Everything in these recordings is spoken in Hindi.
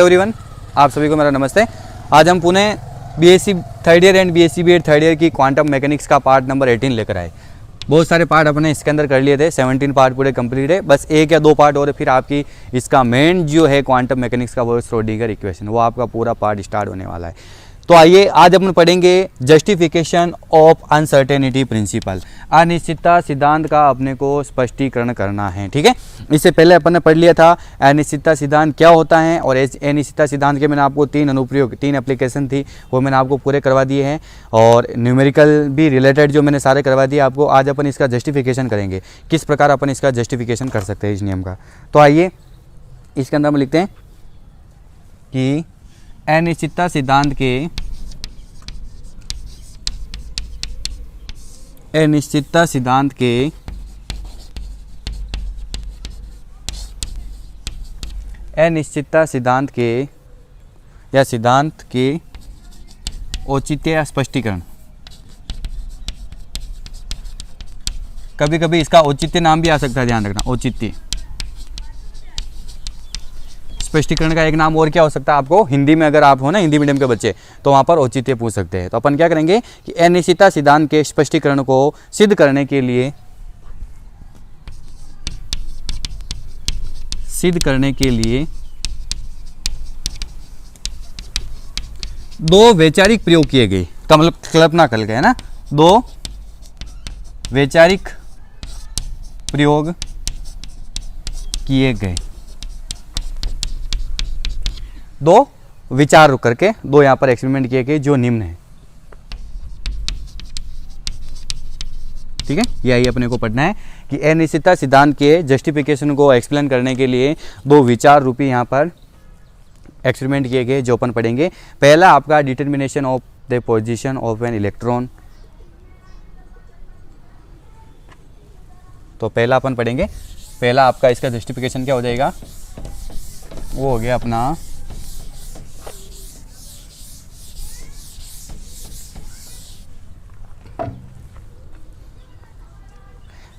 एवरीवन, आप सभी को मेरा नमस्ते। आज हम Pune BSc third year and BSc BEd third year की क्वांटम मैकेनिक्स का पार्ट नंबर 18 लेकर आए। बहुत सारे पार्ट अपने इसके अंदर कर लिए थे, 17 पार्ट पूरे कंप्लीट है। बस एक या दो पार्ट और फिर आपकी इसका मेन जो है क्वांटम मैकेनिक्स का वो श्रोडिंगर इक्वेशन, वो आपका पूरा पार्ट स्टार्ट होने वाला है। तो आइए आज अपन पढ़ेंगे जस्टिफिकेशन ऑफ अनसर्टेनिटी प्रिंसिपल। अनिश्चितता सिद्धांत का अपने को स्पष्टीकरण करना है। ठीक है, इससे पहले अपन ने पढ़ लिया था अनिश्चितता सिद्धांत क्या होता है, और अनिश्चितता सिद्धांत के मैंने आपको 3 अनुप्रयोग 3 एप्लीकेशन थी वो मैंने आपको पूरे करवा दिए हैं, और न्यूमेरिकल भी रिलेटेड जो मैंने सारे करवा दिए आपको। आज अपन इसका जस्टिफिकेशन करेंगे, किस प्रकार अपन इसका जस्टिफिकेशन कर सकते हैं इस नियम का। तो आइए इसके अंदर हम लिखते हैं कि अनिश्चितता सिद्धांत के अनिश्चितता सिद्धांत के या सिद्धांत के औचित्य या स्पष्टीकरण। कभी कभी इसका औचित्य नाम भी आ सकता है, ध्यान रखना। औचित्य स्पष्टीकरण का एक नाम और क्या हो सकता है आपको हिंदी में, अगर आप हो ना हिंदी मीडियम के बच्चे, तो वहाँ पर औचित्य पूछ सकते हैं। तो अपन क्या करेंगे कि अनिश्चितता सिद्धांत के स्पष्टीकरण को सिद्ध करने के लिए दो वैचारिक प्रयोग किए गए, का मतलब कल्पना कर गए ना, दो वैचारिक प्रयोग किए गए, दो विचार करके दो यहाँ पर एक्सपेरिमेंट किए गए जो निम्न है। ठीक है, यही अपने को पढ़ना है कि अनिश्चितता सिद्धांत के जस्टिफिकेशन को एक्सप्लेन करने के लिए दो विचार रूपी यहाँ पर एक्सपेरिमेंट किए गए जो अपन पढ़ेंगे। पहला आपका determination of the position of an electron. तो पहला अपन पढ़ेंगे, पहला आपका इसका जस्टिफिकेशन क्या हो जाएगा, वो हो गया अपना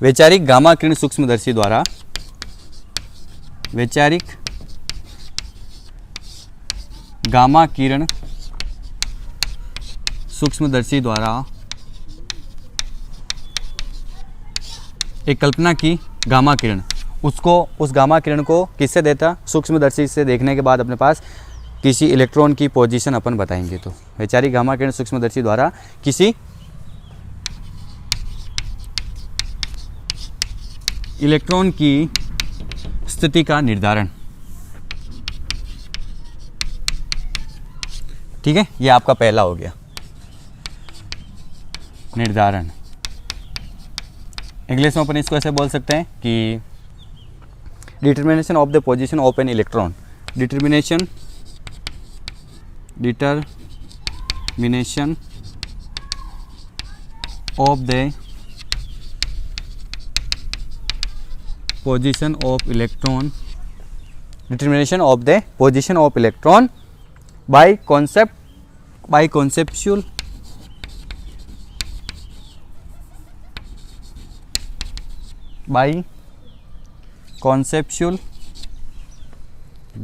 वैचारिक गामा किरण सूक्ष्मदर्शी द्वारा एक कल्पना की गामा किरण, उस गामा किरण को किससे देता, सूक्ष्मदर्शी से देखने के बाद अपने पास किसी इलेक्ट्रॉन की पोजीशन अपन बताएंगे। तो वैचारिक गामा किरण सूक्ष्मदर्शी द्वारा किसी इलेक्ट्रॉन की स्थिति का निर्धारण। ठीक है, ये आपका पहला हो गया निर्धारण। इंग्लिश में अपन इसको ऐसे बोल सकते हैं कि determination of the position of an electron. Determination of the position of electron, determination of the position of electron by conceptual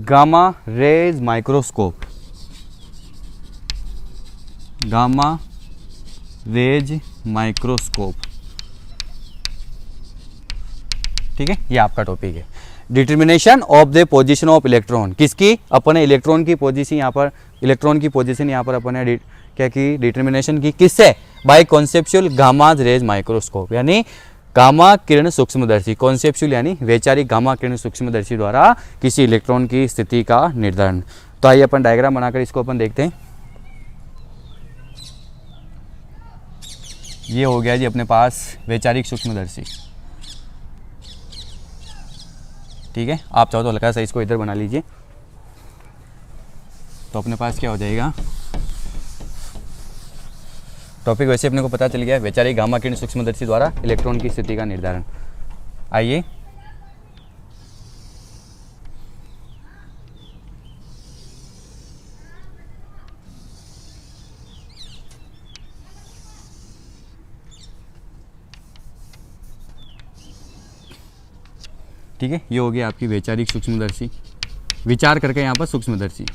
gamma rays microscope। ठीक है, ये आपका टॉपिक है determination of the position of electron. किसकी, अपने इलेक्ट्रॉन की पोजीशन यहाँ पर, इलेक्ट्रॉन की पोजीशन यहाँ पर अपने क्या की डिटर्मिनेशन की, किससे, by conceptual gamma rays microscope, यानी गामा किरण सूक्ष्मदर्शी। कॉन्सेप्चुअल यानी वैचारिक गामा किरण सूक्ष्मदर्शी द्वारा किसी इलेक्ट्रॉन की स्थिति का निर्धारण। तो आइए अपन डायग्राम बनाकर इसको अपन देखते हैं। ये हो गया जी अपने पास वैचारिक सूक्ष्मदर्शी। ठीक है, आप चाहो तो हल्का सा इसको इधर बना लीजिए, तो अपने पास क्या हो जाएगा, टॉपिक वैसे अपने को पता चल गया, वैचारिक गामा किरण सूक्ष्मदर्शी द्वारा इलेक्ट्रॉन की स्थिति का निर्धारण। आइए ठीक है, ये हो गया आपकी वैचारिक सूक्ष्मदर्शी। विचार करके यहाँ पर सूक्ष्मदर्शी।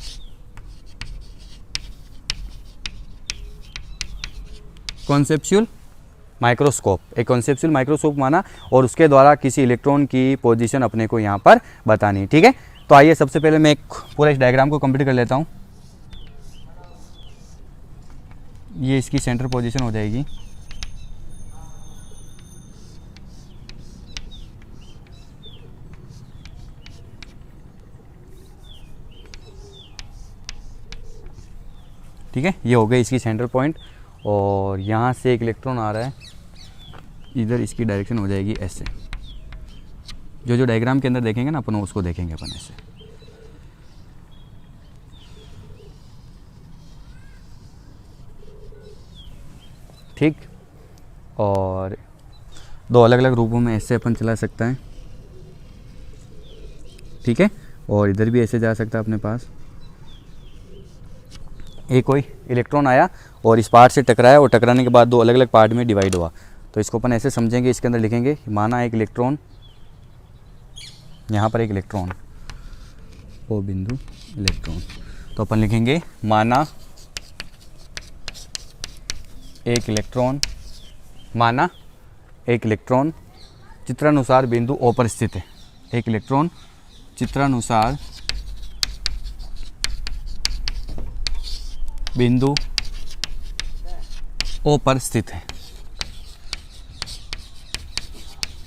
कॉन्सेप्चुअल माइक्रोस्कोप, एक कॉन्सेप्चुअल माइक्रोस्कोप माना और उसके द्वारा किसी इलेक्ट्रॉन की पोजीशन अपने को यहाँ पर बतानी। ठीक है, तो आइए सबसे पहले मैं एक पूरा इस डायग्राम को कंप्लीट कर लेता हूँ। ये इसकी सेंटर पोजीशन हो जाएगी। ठीक है, ये हो गई इसकी सेंटर पॉइंट और यहाँ से एक इलेक्ट्रॉन आ रहा है, इधर इसकी डायरेक्शन हो जाएगी ऐसे। जो डायग्राम के अंदर देखेंगे ना अपन उसको देखेंगे अपन ऐसे। ठीक, और दो अलग अलग रूपों में ऐसे अपन चला सकता है। ठीक है, और इधर भी ऐसे जा सकता है अपने पास। एक कोई इलेक्ट्रॉन आया और इस पार्ट से टकराया और टकराने के बाद दो अलग अलग पार्ट में डिवाइड हुआ, तो इसको अपन ऐसे समझेंगे। इसके अंदर लिखेंगे माना एक इलेक्ट्रॉन, यहाँ पर एक इलेक्ट्रॉन, ओ बिंदु इलेक्ट्रॉन, तो अपन लिखेंगे माना एक इलेक्ट्रॉन, माना एक इलेक्ट्रॉन चित्रानुसार बिंदु ओ पर स्थित है। एक इलेक्ट्रॉन चित्रानुसार बिंदु ओ पर स्थित है।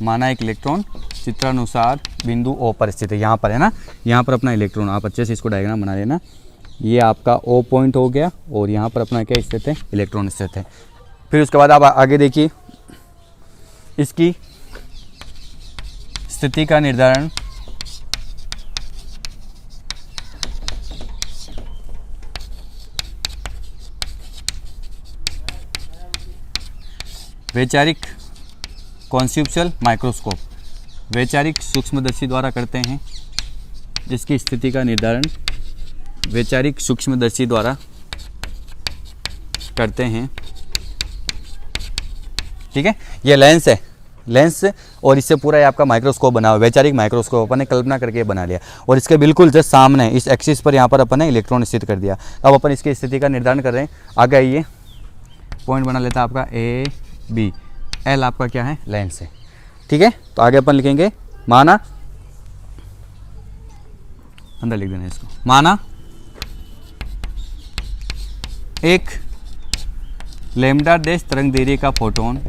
माना एक इलेक्ट्रॉन चित्रानुसार बिंदु ओ पर स्थित है। यहाँ पर है ना, यहाँ पर अपना इलेक्ट्रॉन, आप अच्छे से इसको डायग्राम बना लेना। ये आपका ओ पॉइंट हो गया और यहाँ पर अपना क्या स्थित है, इलेक्ट्रॉन स्थित है। फिर उसके बाद आप आगे देखिए, इसकी स्थिति का निर्धारण वैचारिक कॉन्सेप्चुअल माइक्रोस्कोप, वैचारिक सूक्ष्मदर्शी द्वारा करते हैं। इसकी स्थिति का निर्धारण वैचारिक सूक्ष्मदर्शी द्वारा करते हैं। ठीक है, ये लेंस है, लेंस और इससे पूरा ये आपका माइक्रोस्कोप बना हुआ है, वैचारिक माइक्रोस्कोप अपन ने कल्पना करके बना लिया। और इसके बिल्कुल जस्ट सामने इस एक्सिस पर यहाँ पर अपन ने इलेक्ट्रॉन स्थित कर दिया। अब अपन इसकी स्थिति का निर्धारण कर रहे हैं। आगे आइए, पॉइंट बना लेता है आपका ए बी, एल आपका क्या है, लेंस है। ठीक है, तो आगे अपन लिखेंगे माना, अंदर लिख देना इसको, माना एक लैम्डा डैश तरंग दैर्ध्य का फोटोन,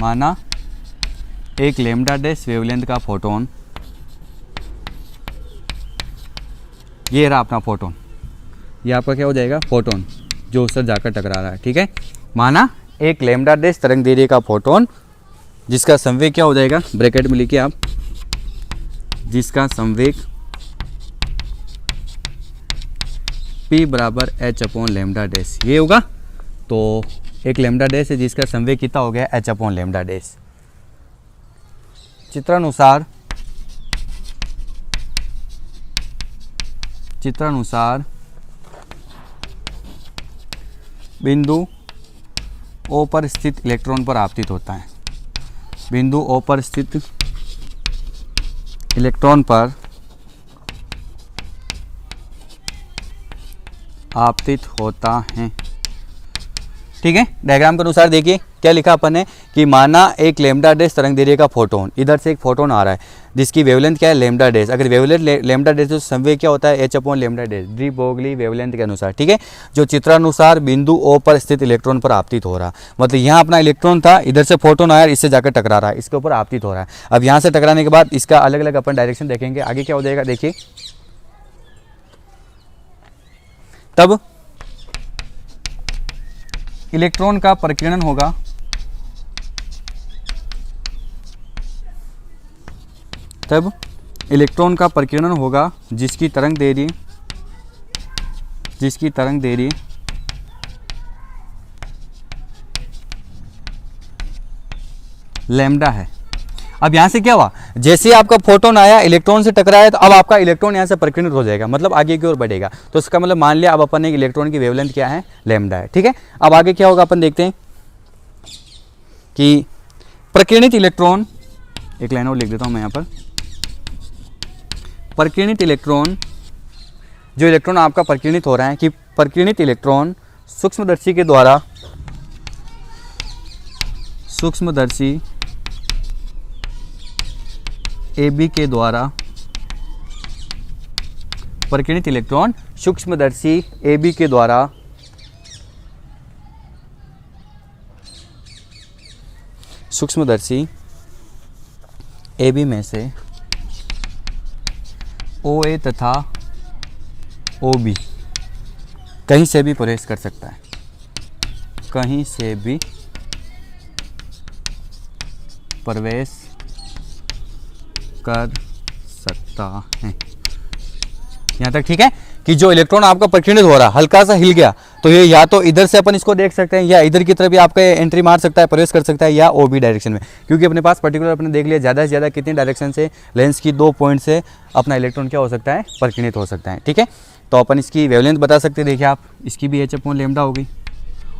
माना एक लैम्डा डैश वेवलेंथ का फोटोन, ये रहा अपना फोटोन, ये आपका क्या हो जाएगा, फोटोन, जो उससे जाकर टकरा रहा है। ठीक है, माना एक लैम्डा डैश तरंग दैर्ध्य का फोटोन, जिसका संवेग क्या हो जाएगा, ब्रैकेट में लिखिए आप, जिसका संवेग P बराबर H अपॉन लैम्डा डैश, ये होगा। तो एक लैम्डा डैश है जिसका संवेग कितना हो गया, H अपॉन लैम्डा डैश। चित्रानुसार बिंदु ओ पर स्थित इलेक्ट्रॉन पर आपतित होता है। बिंदु ओ पर स्थित इलेक्ट्रॉन पर आपतित होता है। ठीक है, डायग्राम के अनुसार देखिए क्या लिखा अपन ने कि माना एक लैम्डा डैश तरंग दैर्ध्य का फोटोन, इधर से एक फोटोन आ रहा है जिसकी वेवलेंथ क्या है, लैम्डा डैश। अगर वेवलेंथ लैम्डा डैश तो संवेग क्या होता है, H upon lambda dash, de Broglie wavelength के अनुसार। ठीक है, जो चित्रानुसार बिंदु ओ पर स्थित इलेक्ट्रॉन पर आपतित हो रहा, मतलब यहाँ अपना इलेक्ट्रॉन था, इधर से फोटोन आया, इससे जाकर टकरा रहा है, इसके ऊपर आपतित हो रहा है। अब यहाँ से टकराने के बाद इसका अलग अलग अपन डायरेक्शन देखेंगे, आगे क्या हो जाएगा देखिए। तब इलेक्ट्रॉन का प्रकीर्णन होगा, तब इलेक्ट्रॉन का प्रकीर्णन होगा जिसकी तरंग दैर्ध्य लैम्डा है। अब यहाँ से क्या हुआ, जैसे आपका फोटोन आया, इलेक्ट्रॉन से टकराया, तो अब आपका इलेक्ट्रॉन यहाँ से प्रकीर्णित हो जाएगा, मतलब आगे की ओर बढ़ेगा। तो इसका मतलब मान लिया अब अपन एक इलेक्ट्रॉन की वेवलेंथ क्या है, लैम्डा है। ठीक है, अब आगे क्या होगा अपन देखते हैं कि प्रकीर्णित इलेक्ट्रॉन, एक लाइन और लिख देता हूँ मैं यहाँ पर, प्रकीर्णित इलेक्ट्रॉन, जो इलेक्ट्रॉन आपका प्रकीर्णित हो रहा है कि प्रकीर्णित इलेक्ट्रॉन सूक्ष्मदर्शी के द्वारा, सूक्ष्मदर्शी AB के द्वारा, प्रकीर्णित इलेक्ट्रॉन सूक्ष्मदर्शी AB के द्वारा सूक्ष्मदर्शी AB में से OA तथा OB कहीं से भी प्रवेश कर सकता है, कहीं से भी प्रवेश कर सकता है। यहाँ तक ठीक है कि जो इलेक्ट्रॉन आपका प्रकीर्णित हो रहा है हल्का सा हिल गया तो ये या तो इधर से अपन इसको देख सकते हैं या इधर की तरफ भी आपका एंट्री मार सकता है, प्रवेश कर सकता है, या OB डायरेक्शन में, क्योंकि अपने पास पर्टिकुलर अपने देख लिया ज़्यादा से ज़्यादा कितनी डायरेक्शन से लेंस की 2 पॉइंट से अपना इलेक्ट्रॉन क्या हो सकता है, प्रकीर्णित हो सकता है। ठीक है, तो अपन इसकी वेवलेंथ बता सकते हैं। देखिए आप, इसकी भी h/λ होगी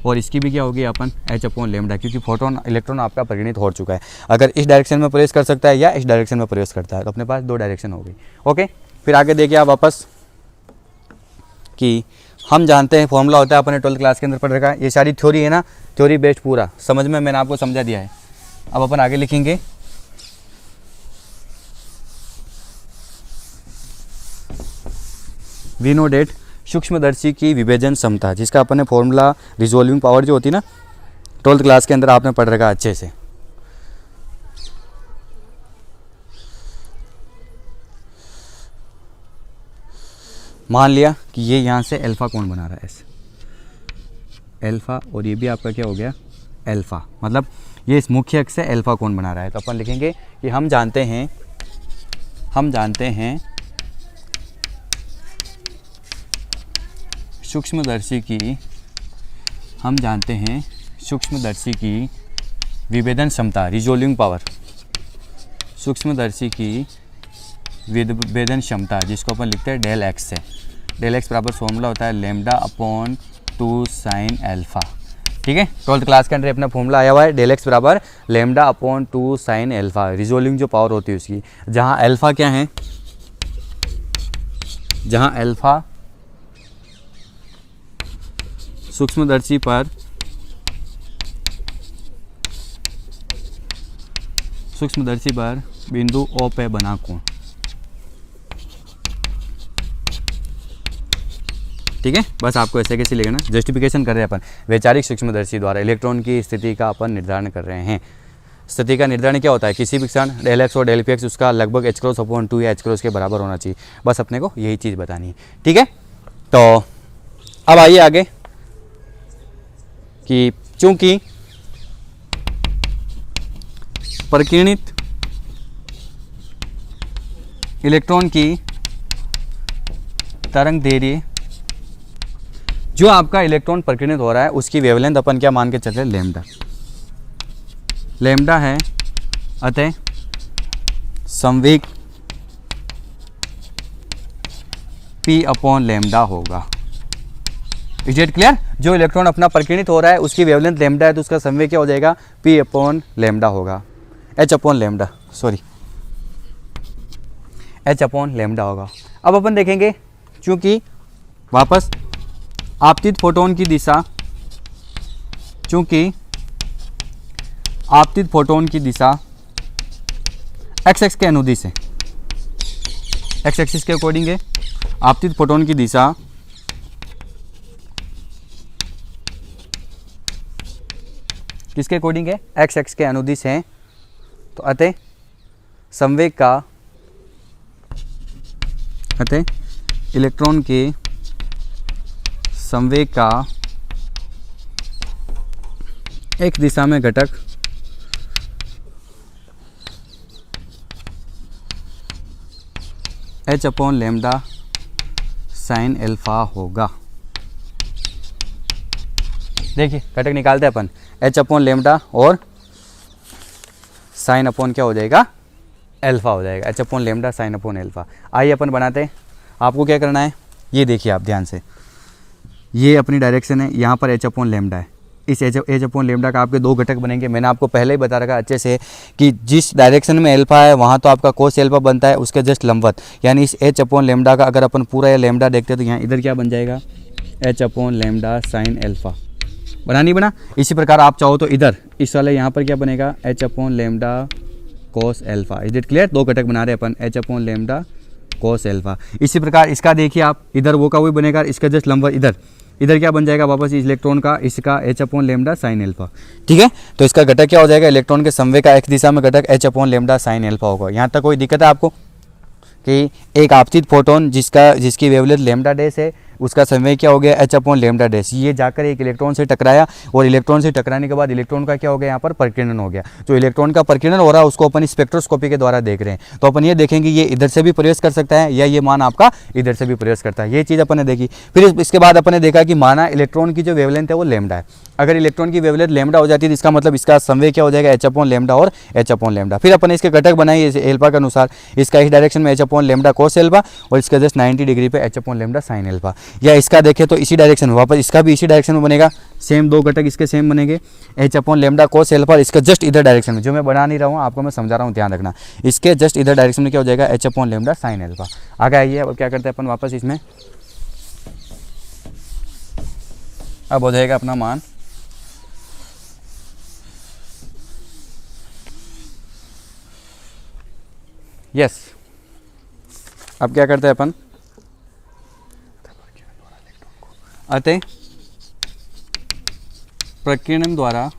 और इसकी भी क्या होगी अपन h/λ, क्योंकि फोटोन इलेक्ट्रॉन आपका प्रकीर्णित हो चुका है। अगर इस डायरेक्शन में प्रवेश कर सकता है या इस डायरेक्शन में प्रवेश करता है तो अपने पास 2 डायरेक्शन हो गई। ओके, फिर आगे देखिए आप वापस कि हम जानते हैं फॉर्मूला होता है, अपने 12th क्लास के अंदर पढ़ रखा है। ये सारी थ्योरी है ना, थ्योरी बेस्ड पूरा समझ में मैंने आपको समझा दिया है। अब अपन आगे लिखेंगे वी नो डेट सूक्ष्मदर्शी की विभेदन क्षमता, जिसका अपने फॉर्मूला रिजोल्विंग पावर जो होती है ना 12th क्लास के अंदर आपने पढ़ रखा अच्छे से। मान लिया कि ये यहाँ से अल्फा कोण बना रहा है ऐसे, अल्फा, और ये भी आपका क्या हो गया अल्फा, मतलब ये इस मुख्य अक्ष से अल्फा कोण बना रहा है। तो अपन लिखेंगे कि हम जानते हैं सूक्ष्मदर्शी की विभेदन क्षमता, रिजोल्विंग पावर, सूक्ष्मदर्शी की विभेदन क्षमता, जिसको अपन लिखते हैं डेल एक्स से। डेल एक्स बराबर फॉर्मूला होता है λ/2 sin अल्फा। ठीक है, 12th क्लास के अंदर अपना फॉर्मूला आया हुआ है, डेल एक्स बराबर λ/2 sin अल्फा, रिजोल्विंग जो पावर होती है उसकी, जहाँ अल्फा क्या है, जहाँ अल्फा सूक्ष्मदर्शी पर बिंदु O पे बना कोण। ठीक है, बस आपको ऐसे कैसे लिखना, जस्टिफिकेशन कर रहे हैं अपन, वैचारिक सूक्ष्मदर्शी द्वारा इलेक्ट्रॉन की स्थिति का अपन निर्धारण कर रहे हैं। स्थिति का निर्धारण क्या होता है, किसी भी क्षण डेल एक्स और डेल पी एक्स उसका लगभग h/2 या h के बराबर होना चाहिए, बस अपने को यही चीज़ बतानी है। ठीक है, तो अब आइए आगे कि चूंकि प्रकीर्णित इलेक्ट्रॉन की तरंग दैर्ध्य, जो आपका इलेक्ट्रॉन प्रकीर्णित हो रहा है उसकी वेवलेंथ अपन क्या मान के चल रहे हैं, लैम्डा है, अतः संवेग p/λ होगा। Is it clear? जो इलेक्ट्रॉन अपना प्रकीर्णित हो रहा है उसकी वेवलेंथ लैम्डा है तो उसका संवेग क्या हो जाएगा, p/λ होगा, h/λ, सॉरी h/λ होगा। अब अपन देखेंगे, चूंकि वापस आपतित फोटोन की दिशा, एक्स एक्स के अनुदिश है, एक्स एक्सिस के अकॉर्डिंग है, आपतित फोटोन की दिशा किसके अकॉर्डिंग है, एक्स एक्स के अनुदिश है, तो अतः इलेक्ट्रॉन के संवेग का एक दिशा में घटक h/λ sin अल्फा होगा। देखिए घटक निकालते हैं अपन, h/λ और साइन अपॉन क्या हो जाएगा, अल्फा हो जाएगा, h/λ साइन अपॉन अल्फा। आइए अपन बनाते हैं। आपको क्या करना है, ये देखिए आप ध्यान से, ये अपनी डायरेक्शन है, यहाँ पर h/λ है, इस एच अपॉन लेमडा का आपके दो घटक बनेंगे। मैंने आपको पहले ही बता रखा अच्छे से कि जिस डायरेक्शन में अल्फा है वहाँ तो आपका कोस अल्फा बनता है, उसके जस्ट लंबवत, यानी इस एच अपॉन लेमडा का अगर अपन पूरा ये लेमडा देखते हैं तो यहाँ इधर क्या बन जाएगा, H upon lambda sine alpha. बना नहीं बना? इसी प्रकार आप चाहो तो इधर इस वाले यहाँ पर क्या बनेगा, H upon lambda cos alpha. Is it clear? दो घटक बना रहे अपन, H upon lambda cos alpha. इसी प्रकार इसका देखिए आप, इधर वो का वही बनेगा, इसका जस्ट लंबवत इधर क्या बन जाएगा वापस इस इलेक्ट्रॉन का, इसका H upon lambda sine alpha. ठीक है, तो इसका घटक क्या हो जाएगा, इलेक्ट्रॉन के संवेग का एक्स दिशा में घटक H upon lambda sine alpha होगा। यहाँ तक कोई दिक्कत है आपको कि एक आपतित फोटोन जिसकी वेवलेंथ लेमडा डैश है, उसका संवेग क्या हो गया, एच अपॉन लेमडा डैश। ये जाकर एक इलेक्ट्रॉन से टकराया और इलेक्ट्रॉन से टकराने के बाद इलेक्ट्रॉन का क्या हो गया, यहाँ पर प्रकीर्णन हो गया। जो इलेक्ट्रॉन का प्रकीर्णन हो रहा है उसको अपन स्पेक्ट्रोस्कोपी के द्वारा देख रहे हैं। तो अपन ये देखेंगे ये इधर से भी प्रवेश कर सकता है या ये मान आपका इधर से भी प्रवेश करता है। ये चीज़ अपन ने देखी। फिर इसके बाद अपन ने देखा कि माना इलेक्ट्रॉन की जो वेवलेंथ है वो लेमडा है। अगर इलेक्ट्रॉन की वेवलेंथ लेमडा हो जाती है तो इसका मतलब इसका संवेग क्या हो जाएगा, एच अपॉन लेमडा और एच अपॉन लेमडा। फिर अपन इसके घटक बनाए एल्फा के अनुसार, इसका इस डायरेक्शन में एच अपॉन लेमडा कोस एल्फा और इसका जस्ट 90 डिग्री पे H upon lambda sine alpha. या इसका देखें तो इसी डायरेक्शन में वापस इसका भी इसी डायरेक्शन में बनेगा, सेम दो घटक इसके सेम बनेंगे, एच अपॉन लेमडा कोस एल्फा। इसका जस्ट इधर डायरेक्शन में, जो मैं बना नहीं रहा हूँ आपको मैं समझा रहा हूँ, ध्यान रखना, इसके जस्ट इधर डायरेक्शन में क्या हो जाएगा, H upon lambda sine alpha. आगे आइए अब क्या करते हैं अपन वापस इसमें, अब हो जाएगा अपना मान यस। अब क्या करते हैं अपन, अतः प्रकीर्णन द्वारा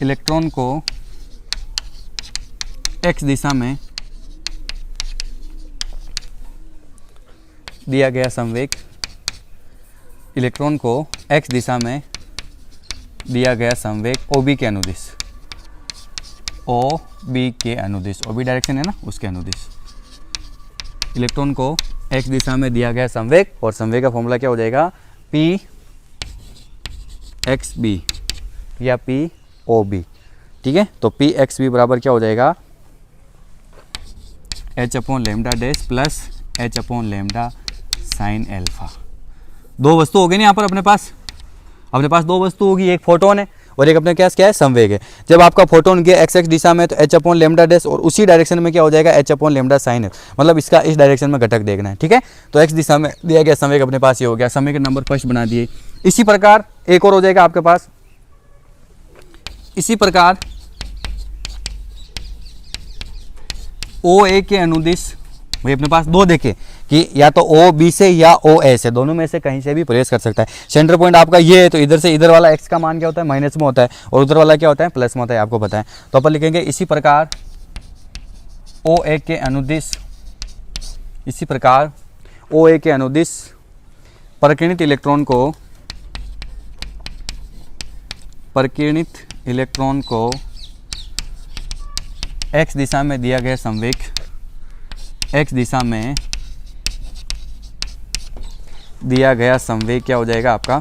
इलेक्ट्रॉन को एक्स दिशा में दिया गया संवेग, इलेक्ट्रॉन को एक्स दिशा में दिया गया संवेग ओ बी के अनुदिश, ओ बी के अनुदिश, ओ बी डायरेक्शन है ना उसके अनुदिश, इलेक्ट्रॉन को एक्स दिशा में दिया गया संवेग, और संवेग का फॉर्मूला क्या हो जाएगा, पी एक्स बी या पी ओ बी। ठीक है, तो पी एक्स बी बराबर क्या हो जाएगा, H upon lambda dash plus H upon lambda sine alpha. दो वस्तु हो गई ना यहाँ पर अपने पास दो वस्तु होगी, एक फोटोन है और एक अपने क्या है, संवेग है। जब आपका फोटोन गया एक्स एक्स दिशा में तो एच अपॉन लेमडा डैश और उसी डायरेक्शन में क्या हो जाएगा, एच अपॉन लेमडा साइन है, मतलब इसका इस डायरेक्शन में घटक देखना है। ठीक है, तो एक्स दिशा में दिया गया संवेग अपने पास ये हो गया, संवेग के नंबर फर्स्ट बना दिए। इसी प्रकार एक और हो जाएगा आपके पास, इसी प्रकार ओ ए के अनुदिश, वही अपने पास दो देखे कि या तो ओ बी से या ओ ए से, दोनों में से कहीं से भी प्रवेश कर सकता है। सेंटर पॉइंट आपका ये है तो इधर से इधर वाला एक्स का मान क्या होता है, माइनस में होता है, और उधर वाला क्या होता है, प्लस में होता है, आपको पता है। तो अपन लिखेंगे इसी प्रकार ओ ए के अनुदिश, इसी प्रकार ओ ए के अनुदिश प्रकीर्णित इलेक्ट्रॉन को एक्स दिशा में दिया गया संवेग, एक्स दिशा में दिया गया संवेग क्या हो जाएगा आपका,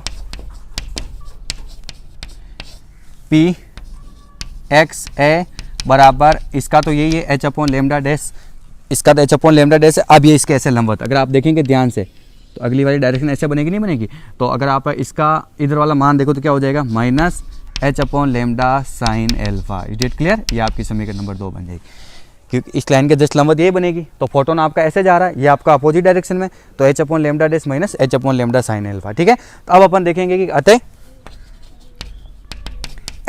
पी एक्स ए बराबर, इसका तो यही है एच अपॉन लेमडा डैश, इसका तो एच अपॉन लेमडा डैश है। अब ये इसके ऐसे लंबवत, अगर आप देखेंगे ध्यान से तो अगली वाली डायरेक्शन ऐसे बनेगी नहीं बनेगी, तो अगर आप इसका इधर वाला मान देखो तो क्या हो जाएगा, minus H upon lambda sine alpha. Is it clear? ये आपकी समीकरण नंबर 2 बन जाएगी, क्योंकि इस लाइन के जस्ट लंबवत ये बनेगी। तो फोटोन आपका ऐसे जा रहा है, ये आपका अपोजिट डायरेक्शन में, तो H upon lambda dash minus H upon lambda sine alpha. ठीक है, तो अब अपन देखेंगे कि अतः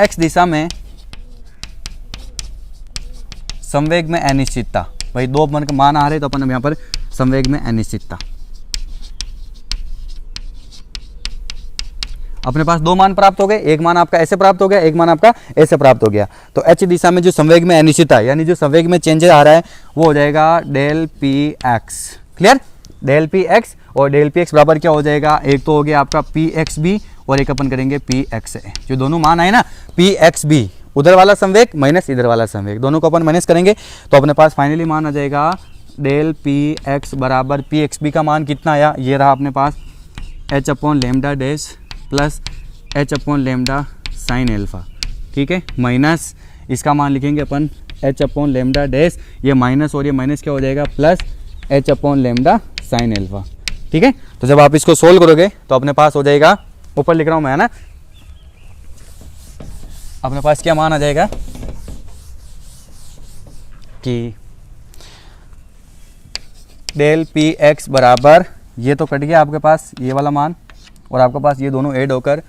एक्स दिशा में संवेग में अनिश्चितता, भाई दो मान आ रहे तो अपन यहाँ पर संवेग में अनिश्चितता, अपने पास दो मान प्राप्त हो गए, एक मान आपका ऐसे प्राप्त हो गया, एक मान आपका ऐसे प्राप्त हो गया। तो एच दिशा में जो संवेग में अनिश्चितता यानी जो संवेग में चेंज आ रहा है वो हो जाएगा del P x. Clear? Del P x, और डेल पी एक्स बराबर क्या हो जाएगा, एक तो हो गया आपका पी एक्स बी और एक अपन करेंगे पी एक्स ए। जो दोनों मान आए ना पी एक्स बी, उधर वाला संवेग माइनस इधर वाला संवेग, दोनों को अपन माइनस करेंगे तो अपने पास फाइनली मान आ जाएगा डेल पी एक्स बराबर पी एक्स बी का मान कितना आया, ये रहा अपने पास H upon lambda dash plus H upon lambda sine alpha. ठीक है, माइनस इसका मान लिखेंगे अपन एच अपॉन लेमडा डैश, ये माइनस और ये माइनस क्या हो जाएगा, plus H upon lambda sine alpha. ठीक है। तो जब आप इसको सोल्व करोगे तो अपने पास हो जाएगा, ऊपर लिख रहा हूँ मैं, है ना, अपने पास क्या मान आ जाएगा कि डेल पी एक्स बराबर, ये तो कट गया आपके पास ये वाला मान, और आपके पास ये दोनों ऐड होकर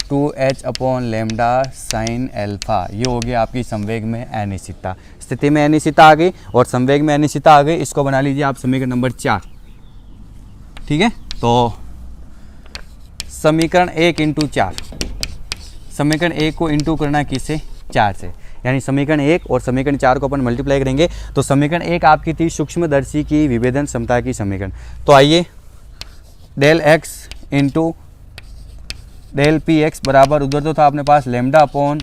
2h upon lambda sine alpha, ये हो गया आपकी संवेग में अनिश्चितता। स्थिति में अनिश्चितता आ गई और संवेग में अनिश्चितता आ गई। इसको बना लीजिए आप समीकरण नंबर 4। ठीक है, तो समीकरण 1 इंटू 4, समीकरण 1 को इंटू करना है किससे, 4 से, यानी समीकरण 1 और समीकरण 4 को अपन मल्टीप्लाई करेंगे तो समीकरण 1 आपकी थी सूक्ष्मदर्शी की विभेदन क्षमता की समीकरण। तो आइए, del x into del P x बराबर, उधर तो था अपने पास लेमडा अपॉन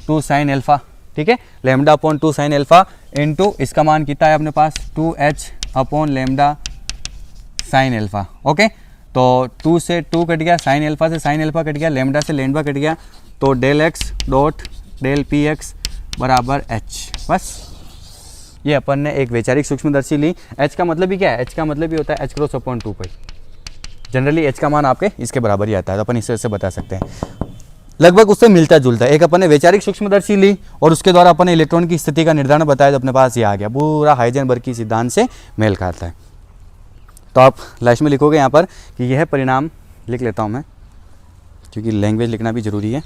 2 साइन एल्फा, ठीक है, lambda upon 2 sine alpha into इसका मान कितना है अपने पास 2h upon lambda sine alpha. Okay, तो 2 से 2 कट गया, साइन एल्फा से साइन एल्फा कट गया, लेमडा से लेमडा कट गया, तो del x dot del P x बराबर h। बस ये अपन ने एक वैचारिक सूक्ष्मदर्शी ली। h का मतलब ही क्या है, h का मतलब ही होता है h क्रॉस अपॉन 2 पाई। जनरली h का मान आपके इसके बराबर ही आता है, तो अपन इस तरह से बता सकते हैं, लगभग उससे मिलता जुलता है। एक अपन ने वैचारिक सूक्ष्मदर्शी ली और उसके द्वारा अपन ने इलेक्ट्रॉन की स्थिति का निर्धारण बताया, तो अपने पास ये आ गया, पूरा हाइजेनबर्ग की सिद्धांत से मेल खाता है। तो आप लास्ट में लिखोगे यहाँ पर कि यह परिणाम, लिख लेता हूँ मैं क्योंकि लैंग्वेज लिखना भी जरूरी है।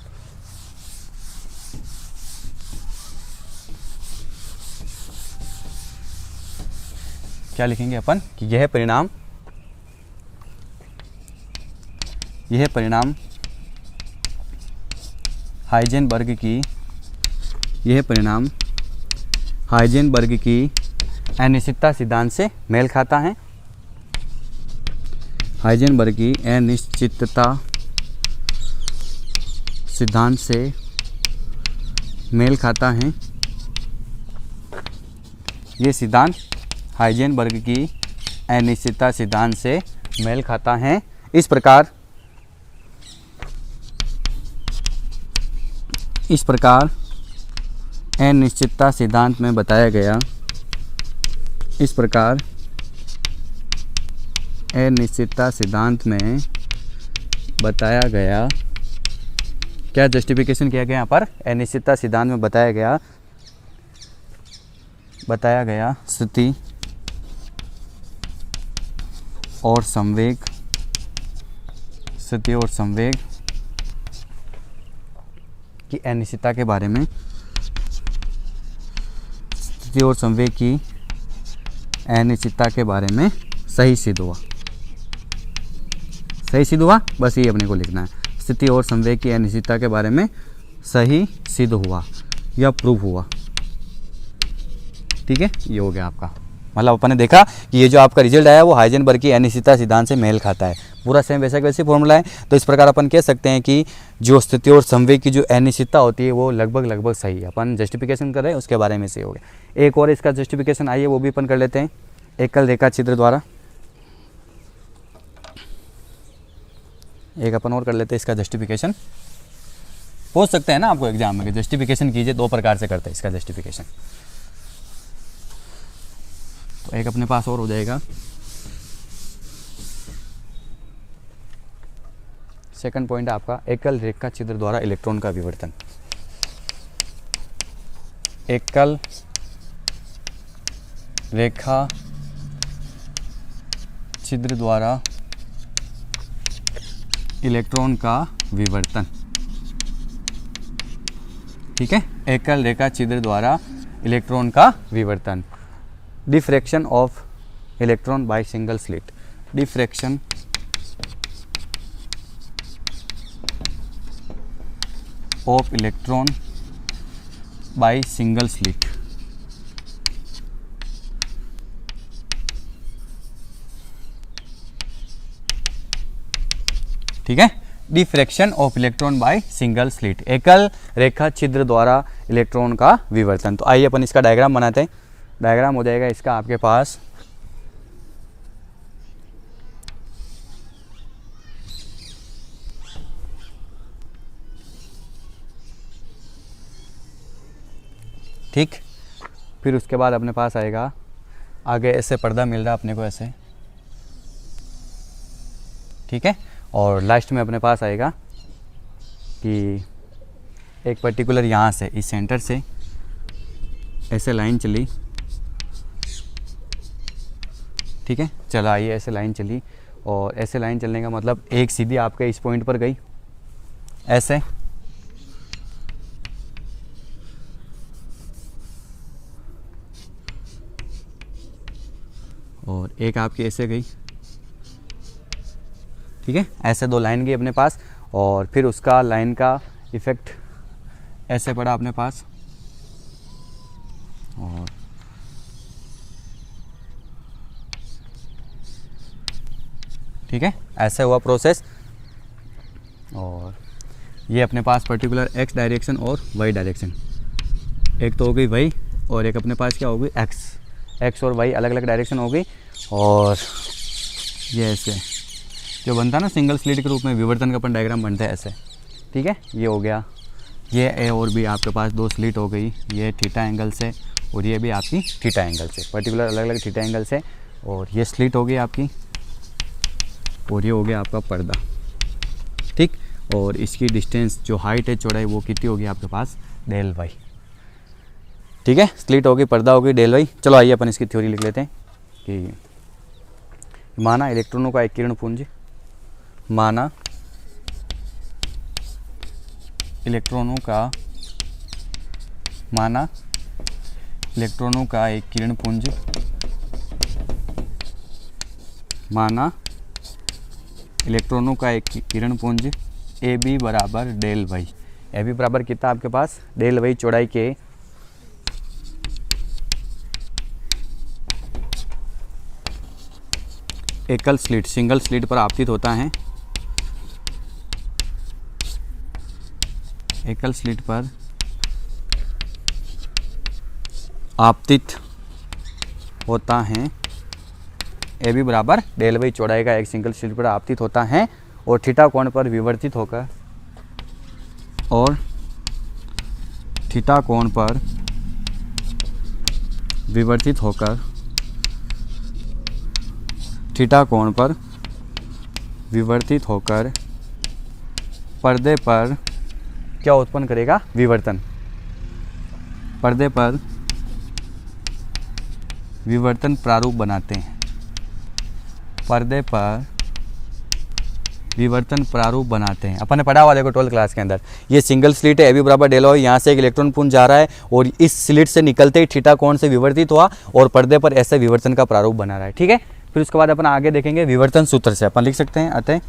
क्या लिखेंगे अपन कि यह परिणाम हाइजेनबर्ग की अनिश्चितता सिद्धांत से मेल खाता है। हाइजेनबर्ग की अनिश्चितता सिद्धांत से मेल खाता है। ये सिद्धांत हाइजेनबर्ग की अनिश्चितता सिद्धांत से मेल खाता है। इस प्रकार अनिश्चितता सिद्धांत में बताया गया, अनिश्चितता सिद्धांत में बताया गया, क्या जस्टिफिकेशन किया गया यहाँ पर, अनिश्चितता सिद्धांत में बताया गया स्थिति और संवेग की अनिश्चितता के बारे में, स्थिति और संवेग की अनिश्चितता के बारे में सही सिद्ध हुआ। बस ये अपने को लिखना है, स्थिति और संवेग की अनिश्चितता के बारे में सही सिद्ध हुआ या प्रूव हुआ। ठीक है, ये हो गया आपका, मतलब अपन ने देखा कि ये जो आपका रिजल्ट आया वो हाइजेनबर्ग की अनिश्चितता सिद्धांत से मेल खाता है। पूरा सेम वैसा वैसे फॉर्मूला है। तो इस प्रकार अपन कह सकते हैं कि जो स्थिति और संवेग की जो अनिश्चितता होती है वो लगभग सही है। अपन जस्टिफिकेशन कर रहे हैं उसके बारे में से हो गया। एक और इसका जस्टिफिकेशन आइए वो भी अपन कर लेते हैं एकल रेखा चित्र द्वारा। एक अपन और कर लेते हैं इसका जस्टिफिकेशन। पूछ सकते हैं ना आपको एग्जाम में, जस्टिफिकेशन कीजिए, 2 प्रकार से करते हैं इसका जस्टिफिकेशन। तो एक अपने पास और हो जाएगा, सेकंड पॉइंट आपका एकल रेखा छिद्र द्वारा इलेक्ट्रॉन का विवर्तन। एकल रेखा छिद्र द्वारा इलेक्ट्रॉन का विवर्तन। ठीक है, एकल रेखा छिद्र द्वारा इलेक्ट्रॉन का विवर्तन। Diffraction of electron by single slit. Diffraction of electron by single slit. ठीक है, diffraction of electron by single slit, एकल रेखा छिद्र द्वारा इलेक्ट्रॉन का विवर्तन। तो आइए अपन इसका डायग्राम बनाते हैं। डायग्राम हो जाएगा इसका आपके पास, ठीक। फिर उसके बाद अपने पास आएगा, आगे ऐसे पर्दा मिल रहा है अपने को, ऐसे ठीक है। और लास्ट में अपने पास आएगा कि एक पर्टिकुलर यहाँ से इस सेंटर से ऐसे लाइन चली, ठीक है, चला आइए ऐसे लाइन चली, और ऐसे लाइन चलने का मतलब एक सीधी आपके इस पॉइंट पर गई ऐसे, और एक आपकी ऐसे गई, ठीक है, ऐसे दो लाइन गई अपने पास, और फिर उसका लाइन का इफ़ेक्ट ऐसे पड़ा अपने पास, और ठीक है, ऐसे हुआ प्रोसेस। और ये अपने पास पर्टिकुलर एक्स डायरेक्शन और वाई डायरेक्शन, एक तो हो गई वाई और एक अपने पास क्या हो गई एक्स और वाई अलग अलग डायरेक्शन हो गई। और ये ऐसे जो बनता है ना सिंगल स्लिट के रूप में विवर्तन का अपन डायग्राम बनता है ऐसे, ठीक है, ये हो गया। ये ए और बी आपके पास दो स्लिट हो गई, ये थीटा एंगल से और ये भी आपकी थीटा एंगल से, पर्टिकुलर अलग अलग थीटा एंगल से, और ये स्लिट हो गई आपकी, और ये हो गया आपका पर्दा, ठीक। और इसकी डिस्टेंस जो हाइट है चौड़ाई वो कितनी होगी आपके पास डेल वाई, ठीक है। स्लिट होगी, पर्दा होगी, डेल वाई। चलो आइए अपन इसकी थ्योरी लिख लेते हैं कि माना इलेक्ट्रॉनों का एक किरण पुंज, माना इलेक्ट्रॉनों का एक किरण पुंज, माना इलेक्ट्रॉनों का एक किरण पुंज ए बी बराबर डेल वाई, ए बी बराबर कितना आपके पास डेल वाई चौड़ाई के एकल स्लिट सिंगल स्लिट पर आपतित होता है, एकल स्लिट पर आपतित होता है, ए बी बराबर डेल वाई चौड़ाई का एक सिंगल स्लिट पर आपतित होता है, और थीटा कोण पर विवर्तित होकर, और थीटा कोण पर विवर्तित होकर, थीटा कोण पर विवर्तित होकर पर्दे पर क्या उत्पन्न करेगा विवर्तन, पर्दे पर विवर्तन प्रारूप बनाते हैं, पर्दे पर विवर्तन प्रारूप बनाते हैं। अपन ने पढ़ा हुआ देखो 12th क्लास के अंदर, ये सिंगल स्लिट है, ए बी बराबर डेल वाई, यहाँ से एक इलेक्ट्रॉन पुंज जा रहा है और इस स्लिट से निकलते ही थीटा कोण से विवर्तित हुआ और पर्दे पर ऐसे विवर्तन का प्रारूप बना रहा है, ठीक है। फिर उसके बाद अपन आगे देखेंगे विवर्तन सूत्र से अपन लिख सकते हैं, अतः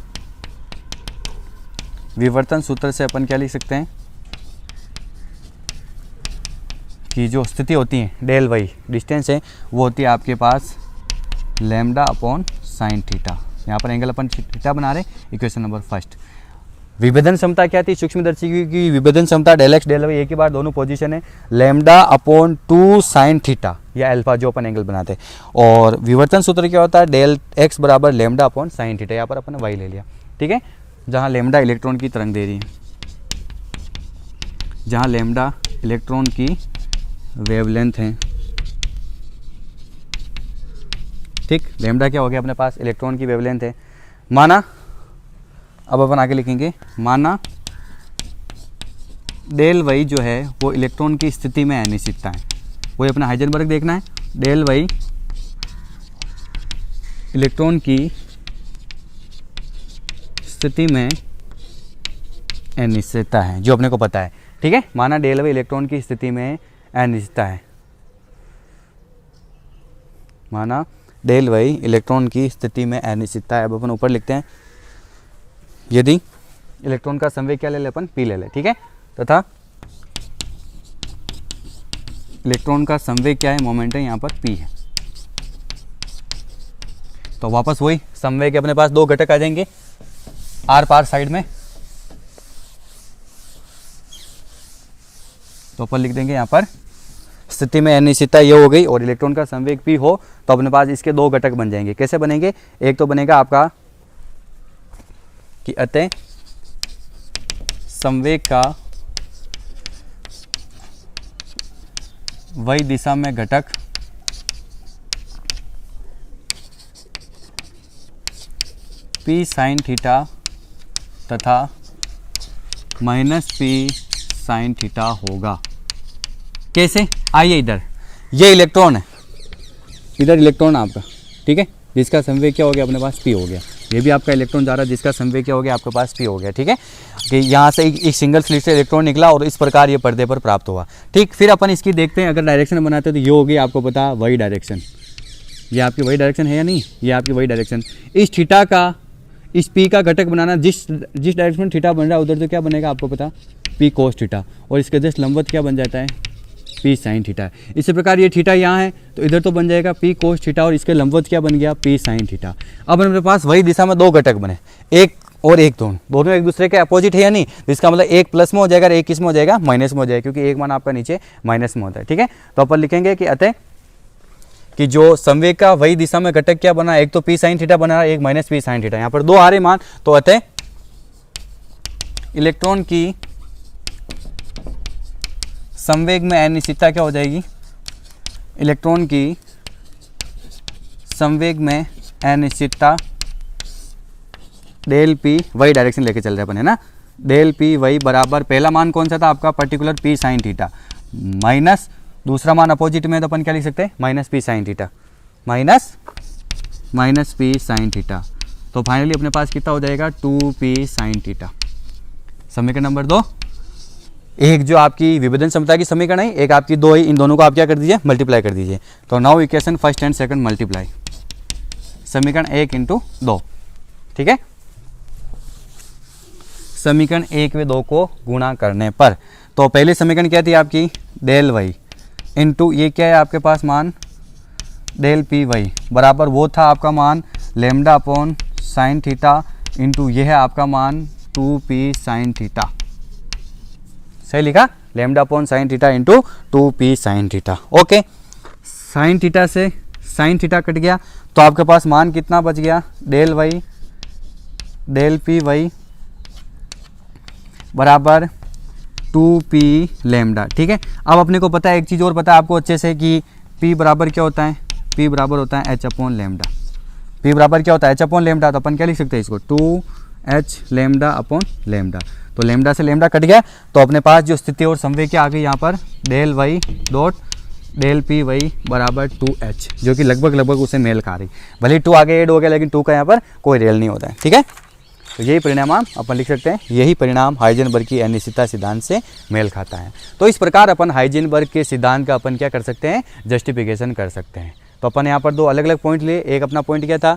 विवर्तन सूत्र से अपन क्या लिख सकते हैं कि जो स्थिति होती है डेल वाई डिस्टेंस है वो होती है आपके पास लैम्डा अपॉन साइन थीटा, यहाँ पर एंगल अपन थीटा बना रहे, इक्वेशन नंबर फर्स्ट। विभेदन क्षमता क्या थी सूक्ष्मदर्शी की विभेदन क्षमता डेल एक्स डेल वाई एक ही बार दोनों पोजीशन है, लैम्डा अपॉन 2 साइन थीटा या अल्फा जो अपन एंगल बनाते हैं। और विवर्तन सूत्र क्या होता है डेल एक्स बराबर लैम्डा अपॉन साइन थीटा, यहाँ पर अपन वाई ले लिया, ठीक है, जहाँ लैम्डा इलेक्ट्रॉन की तरंग दे रही है, जहाँ लैम्डा इलेक्ट्रॉन की वेवलेंथ है, ठीक। लैम्डा क्या हो गया अपने पास इलेक्ट्रॉन की वेवलेंथ है। माना अब अपन आगे लिखेंगे, माना डेल वाई जो है वो इलेक्ट्रॉन की स्थिति में अनिश्चितता है, वही अपना हाइजेनबर्ग देखना है, डेल वाई इलेक्ट्रॉन की स्थिति में अनिश्चितता है जो अपने को पता है, ठीक है। माना डेल वाई इलेक्ट्रॉन की स्थिति में अनिश्चितता है, माना डेल वाई इलेक्ट्रॉन की स्थिति में अनिश्चितता है। अब अपन ऊपर लिखते हैं, यदि इलेक्ट्रॉन का संवेग क्या ले ले अपन पी ले ले, ठीक है, तथा इलेक्ट्रॉन का संवेग क्या है मोमेंटम यहाँ पर पी है, तो वापस वही संवेग अपने पास दो घटक आ जाएंगे आर पार साइड में, तो अपन लिख देंगे यहाँ पर स्थिति में अनिश्चितता ये हो गई और इलेक्ट्रॉन का संवेग p हो तो अपने पास इसके दो घटक बन जाएंगे। कैसे बनेंगे, एक तो बनेगा आपका कि अतः संवेग का y दिशा में घटक p पी साइन थीटा तथा माइनस पी साइन थीटा होगा। कैसे? आइए इधर, ये इलेक्ट्रॉन है, इधर इलेक्ट्रॉन आपका, ठीक है, जिसका संवेग क्या हो गया अपने पास, पी हो गया। ये भी आपका इलेक्ट्रॉन जा रहा है जिसका संवेग क्या हो गया आपके पास, पी हो गया। ठीक है, कि यहाँ से एक सिंगल स्लिट से इलेक्ट्रॉन निकला और इस प्रकार ये पर्दे पर प्राप्त हुआ। ठीक, फिर अपन इसकी देखते हैं, अगर डायरेक्शन बनाते हैं तो ये होगी आपको पता वही डायरेक्शन, ये आपकी वही डायरेक्शन है या नहीं, ये आपकी वही डायरेक्शन। इस थीटा का, इस पी का घटक बनाना, जिस डायरेक्शन में थीटा बन रहा है उधर तो क्या बनेगा आपको पता, पी कोस थीटा, और इसके जस्ट लंबवत क्या बन जाता है, पी साइन थीटा। इसी प्रकार ये थीटा यहाँ है तो इधर तो बन जाएगा पी कोस थीटा, और इसके लंबवत क्या बन गया, पी साइन थीटा। अब हमारे पास वही दिशा में दो घटक बने, एक और एक, दोनों एक दूसरे के अपोजिट है या नहीं, तो इसका मतलब एक प्लस में हो जाएगा और एक किस में हो जाएगा, माइनस में हो जाएगा, क्योंकि एक मान आपका नीचे माइनस में होता है। ठीक है, तो अपन लिखेंगे कि अतः कि जो संवेग का वही दिशा में घटक क्या बना, एक तो पी साइन थीटा बना, एक माइनस पी साइन थीटा, यहाँ पर दो आ रहे मान, तो अतः इलेक्ट्रॉन की संवेग में अनिश्चितता क्या हो जाएगी, इलेक्ट्रॉन की संवेग में अनिश्चितता डेल पी, वही डायरेक्शन लेके चल रहे अपन है ना, डेल पी वही बराबर, पहला मान कौन सा था आपका particular P sine theta, minus दूसरा मान अपोजिट में, तो अपन क्या लिख सकते हैं, minus P sine theta, minus P sine theta. तो फाइनली अपने पास कितना हो जाएगा, 2p साइन थीटा। समीकरण नंबर 2, एक जो आपकी विभेदन क्षमता की समीकरण है, एक आपकी दो है, इन दोनों को आप क्या कर दीजिए, मल्टीप्लाई कर दीजिए। तो now equation first and second multiply, समीकरण 1 × 2, ठीक है, समीकरण 1 व 2 को गुणा करने पर, तो पहले समीकरण क्या थी आपकी, डेल वाई इंटू ये क्या है आपके पास मान, डेल पी वाई बराबर वो था आपका मान lambda upon sine theta into ये है आपका मान 2p साइन थीटा। सही लिखा, lambda upon sine theta into 2p sine theta. Okay, sine theta से साइन थीटा कट गया तो आपके पास मान कितना बच गया, del y del p y बराबर 2p लेमडा। ठीक है, अब अपने को पता है एक चीज़ और पता है आपको अच्छे से कि p बराबर क्या होता है, p बराबर होता है h अपॉन लेमडा। p बराबर क्या होता है, h अपॉन लेमडा, तो अपन क्या लिख सकते हैं इसको, 2h लेमडा अपॉन लेमडा। तो लेमडा से लेमडा कट गया तो अपने पास जो स्थिति और संवेग क्या आ गई यहाँ पर, del y dot del p y बराबर 2h, जो कि लगभग उसे मेल खा रही, भले 2 आगे ऐड हो गया लेकिन 2 का यहाँ पर कोई रेल नहीं होता है। ठीक है, तो यही परिणाम अपन लिख सकते हैं, यही परिणाम हाइजेनबर्ग की अनिश्चितता सिद्धांत से मेल खाता है। तो इस प्रकार अपन हाइजेनबर्ग के सिद्धांत का अपन क्या कर सकते हैं, जस्टिफिकेशन कर सकते हैं। तो अपन यहाँ पर दो अलग अलग पॉइंट लिए, एक अपना पॉइंट क्या था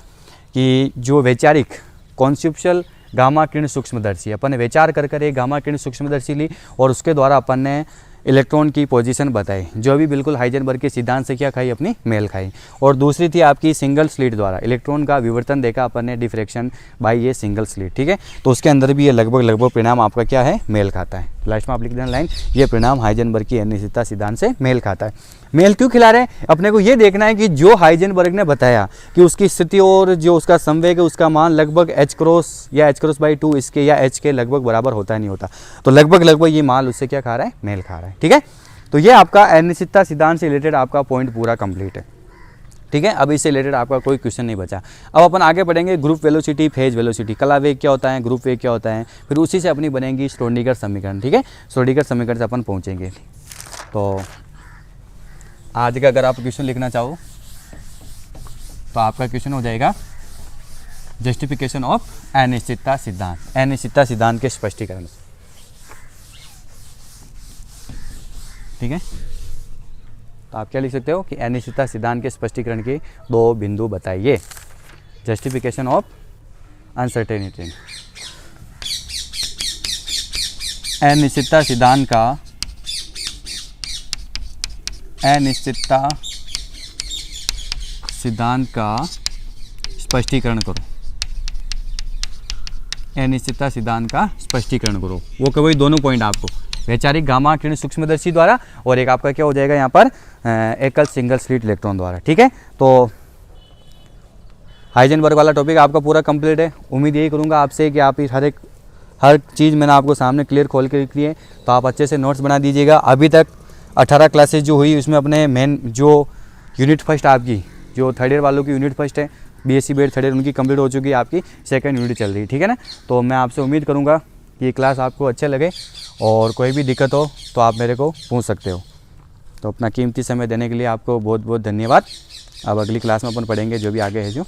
कि जो वैचारिक कॉन्सेप्चुअल गामा किरण सूक्ष्मदर्शी, अपन ने विचार कर एक गामा किरण सूक्ष्मदर्शी ली और उसके द्वारा अपन ने इलेक्ट्रॉन की पोजीशन बताई, जो भी बिल्कुल हाइजेनबर्ग के सिद्धांत से क्या खाई, अपनी मेल खाई। और दूसरी थी आपकी सिंगल स्लिट द्वारा इलेक्ट्रॉन का विवर्तन देखा अपन ने, डिफ्रैक्शन बाय ये सिंगल स्लिट। ठीक है, तो उसके अंदर भी ये लगभग परिणाम आपका क्या है, मेल खाता है। लास्ट में आप लिख देना लाइन, ये परिणाम हाइजेनबर्ग की अनिश्चितता सिद्धांत से मेल खाता है। मेल क्यों खिला रहे हैं, अपने को ये देखना है कि जो हाइजेनबर्ग ने बताया कि उसकी स्थिति और जो उसका संवेग है उसका मान लगभग h क्रॉस या h क्रॉस बाई 2 इसके या h के लगभग बराबर होता नहीं होता, तो लगभग ये मान उससे क्या खा रहा है, मेल खा रहा है। ठीक है, तो ये आपका अनिश्चितता सिद्धांत से रिलेटेड आपका पॉइंट पूरा कंप्लीट है। ठीक है, अब इससे रिलेटेड आपका कोई क्वेश्चन नहीं बचा। अब अपन आगे बढ़ेंगे, ग्रुप वेलोसिटी, फेज वेलोसिटी, कला वेग क्या होता है, ग्रुप वेग क्या होता है, फिर उसी से अपनी बनेगी श्रोडिंगर समीकरण। ठीक है, श्रोडिंगर समीकरण से अपन पहुँचेंगे। तो आज का अगर आप क्वेश्चन लिखना चाहो तो आपका क्वेश्चन हो जाएगा जस्टिफिकेशन ऑफ अनिश्चितता सिद्धांत, अनिश्चितता सिद्धांत के स्पष्टीकरण। ठीक है, तो आप क्या लिख सकते हो कि अनिश्चितता सिद्धांत के स्पष्टीकरण के दो बिंदु बताइए। जस्टिफिकेशन ऑफ अनसर्टेनिटी, अनिश्चितता सिद्धांत का, अनिश्चितता सिद्धांत का स्पष्टीकरण करो, अनिश्चितता सिद्धांत का स्पष्टीकरण करो। वो कभी दोनों पॉइंट आपको वैचारिक गामा किरण सूक्ष्मदर्शी द्वारा और एक आपका क्या हो जाएगा यहाँ पर एकल सिंगल स्लिट इलेक्ट्रॉन द्वारा। ठीक है, तो हाइजेनबर्ग वाला टॉपिक आपका पूरा कंप्लीट है। उम्मीद यही करूँगा आपसे कि आप हर चीज़ मैंने आपको सामने क्लियर खोल के रख ली है, तो आप अच्छे से नोट्स बना दीजिएगा। अभी तक 18 क्लासेज जो हुई उसमें अपने मेन जो यूनिट फर्स्ट आपकी जो थर्ड ईयर वालों की यूनिट फर्स्ट है BSc B.Ed थर्ड ईयर उनकी कंप्लीट हो चुकी है, आपकी सेकंड यूनिट चल रही है, ठीक है ना। तो मैं आपसे उम्मीद करूँगा कि ये क्लास आपको अच्छे लगे और कोई भी दिक्कत हो तो आप मेरे को पूछ सकते हो। तो अपना कीमती समय देने के लिए आपको बहुत बहुत धन्यवाद। अब अगली क्लास में अपन पढ़ेंगे जो भी आगे है जो।